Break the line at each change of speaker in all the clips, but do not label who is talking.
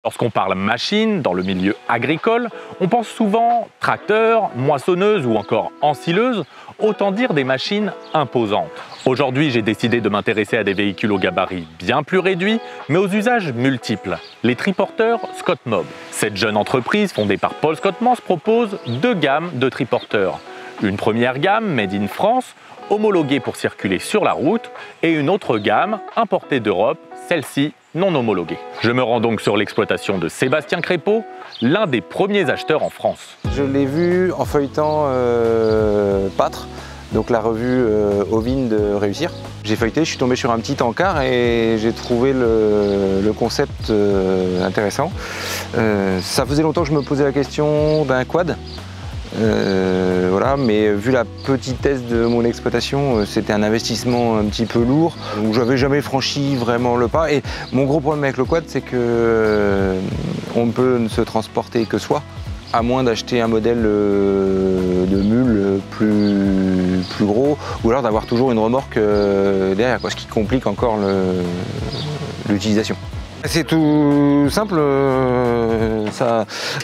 Lorsqu'on parle machine dans le milieu agricole, on pense souvent tracteur, moissonneuse ou encore ensileuse, autant dire des machines imposantes. Aujourd'hui, j'ai décidé de m'intéresser à des véhicules au gabarit bien plus réduits, mais aux usages multiples, les triporteurs Scott Mob. Cette jeune entreprise fondée par Paul Scottmans propose deux gammes de triporteurs. Une première gamme made in France, homologuée pour circuler sur la route, et une autre gamme importée d'Europe, celle-ci non homologuée. Je me rends donc sur l'exploitation de Sébastien Crépeau, l'un des premiers acheteurs en France.
Je l'ai vu en feuilletant Pâtre, donc la revue ovine de Réussir. J'ai feuilleté, je suis tombé sur un petit encart et j'ai trouvé le concept intéressant. Ça faisait longtemps que je me posais la question d'un quad. Voilà, mais vu la petitesse de mon exploitation, c'était un investissement un petit peu lourd. Donc j'avais jamais franchi vraiment le pas. Et mon gros problème avec le quad, c'est que on ne peut se transporter que soi, à moins d'acheter un modèle de mule plus gros, ou alors d'avoir toujours une remorque derrière, ce qui complique encore l'utilisation. C'est tout simple,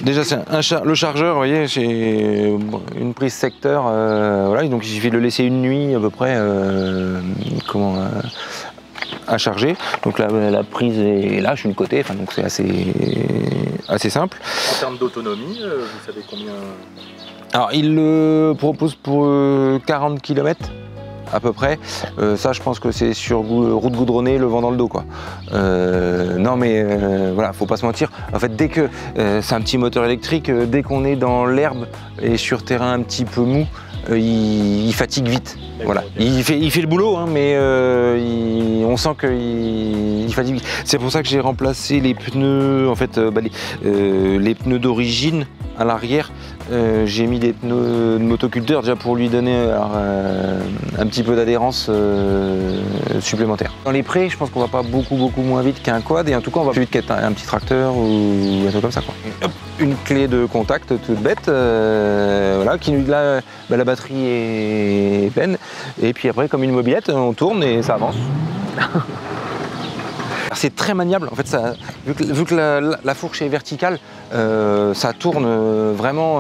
déjà c'est le chargeur, vous voyez, j'ai une prise secteur, voilà, donc il suffit de le laisser une nuit à peu près à charger. Donc la prise est là, je suis de côté, enfin, donc c'est assez simple.
En termes d'autonomie, vous savez combien?
Alors il le propose pour 40 km. À peu près, ça je pense que c'est sur route goudronnée, le vent dans le dos, quoi. Non mais voilà, faut pas se mentir, en fait dès que c'est un petit moteur électrique, dès qu'on est dans l'herbe et sur terrain un petit peu mou, il fatigue vite. Voilà. Il fait le boulot, hein, mais on sent qu'il fatigue vite. C'est pour ça que j'ai remplacé les pneus, en fait, les pneus d'origine à l'arrière. J'ai mis des pneus de motoculteur déjà pour lui donner un petit peu d'adhérence supplémentaire. Dans les prés, je pense qu'on va pas beaucoup moins vite qu'un quad, et en tout cas on va plus vite qu'un petit tracteur ou un truc comme ça, quoi. Hop, une clé de contact toute bête, voilà, qui là, la batterie est pleine, et puis après comme une mobilette, on tourne et ça avance. C'est très maniable, en fait, ça, vu que la fourche est verticale, ça tourne vraiment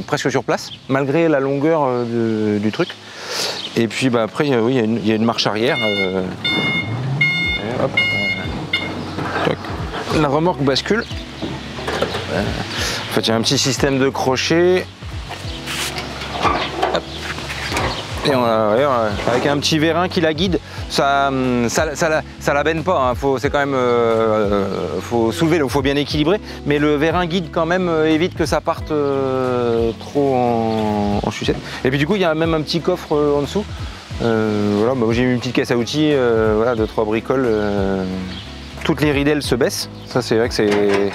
presque sur place, malgré la longueur du truc. Et puis après, oui, il y a une marche arrière. Hop, la remorque bascule. En fait, il y a un petit système de crochet. Hop. Et avec un petit vérin qui la guide. Ça la benne pas, hein. C'est quand même, faut soulever, il faut bien équilibrer, mais le vérin guide quand même, évite que ça parte trop en sucette. Et puis du coup il y a même un petit coffre en dessous. Voilà, j'ai mis une petite caisse à outils, voilà, 2-3 bricoles. Toutes les ridelles se baissent, ça c'est vrai que c'est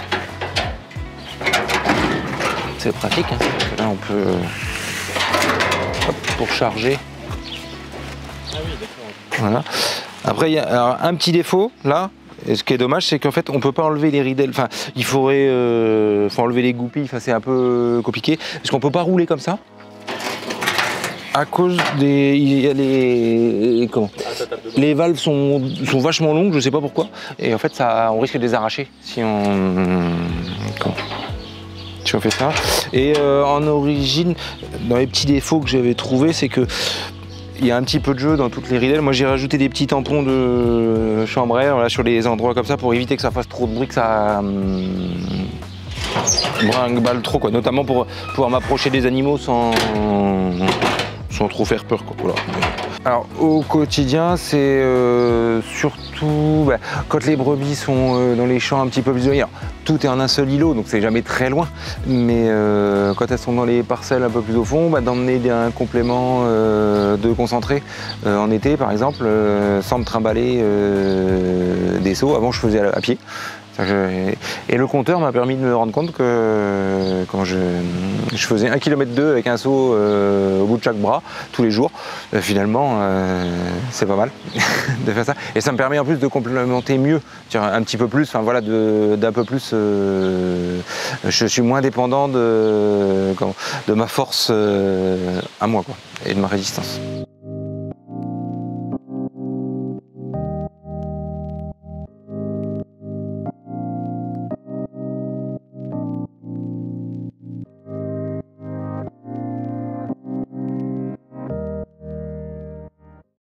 pratique, hein. Là on peut, hop, pour charger.
Ah oui, d'accord.
Voilà. Après, il y a un petit défaut là, et ce qui est dommage, c'est qu'en fait, on peut pas enlever les ridelles. Enfin, il faudrait, faut enlever les goupilles. Enfin, c'est un peu compliqué, parce qu'on peut pas rouler comme ça. À cause il y a les valves sont vachement longues, je sais pas pourquoi, et en fait, on risque de les arracher si on fait ça. Et en origine, dans les petits défauts que j'avais trouvés, c'est que il y a un petit peu de jeu dans toutes les ridelles. Moi j'ai rajouté des petits tampons de chambre à air, voilà, sur les endroits comme ça, pour éviter que ça fasse trop de bruit, que ça brinque-balle trop, quoi. Notamment pour pouvoir m'approcher des animaux sans trop faire peur, quoi. Voilà. Alors au quotidien, c'est surtout quand les brebis sont dans les champs un petit peu plus éloignés. Tout est en un seul îlot, donc c'est jamais très loin. Mais quand elles sont dans les parcelles un peu plus au fond, d'emmener un complément de concentré en été, par exemple, sans me trimballer des seaux. Avant, je faisais à pied. Et le compteur m'a permis de me rendre compte que quand je faisais 1,2 km avec un seau au bout de chaque bras tous les jours, finalement c'est pas mal de faire ça. Et ça me permet en plus de complémenter mieux, un petit peu plus, enfin voilà, d'un peu plus. Je suis moins dépendant de ma force à moi, quoi, et de ma résistance.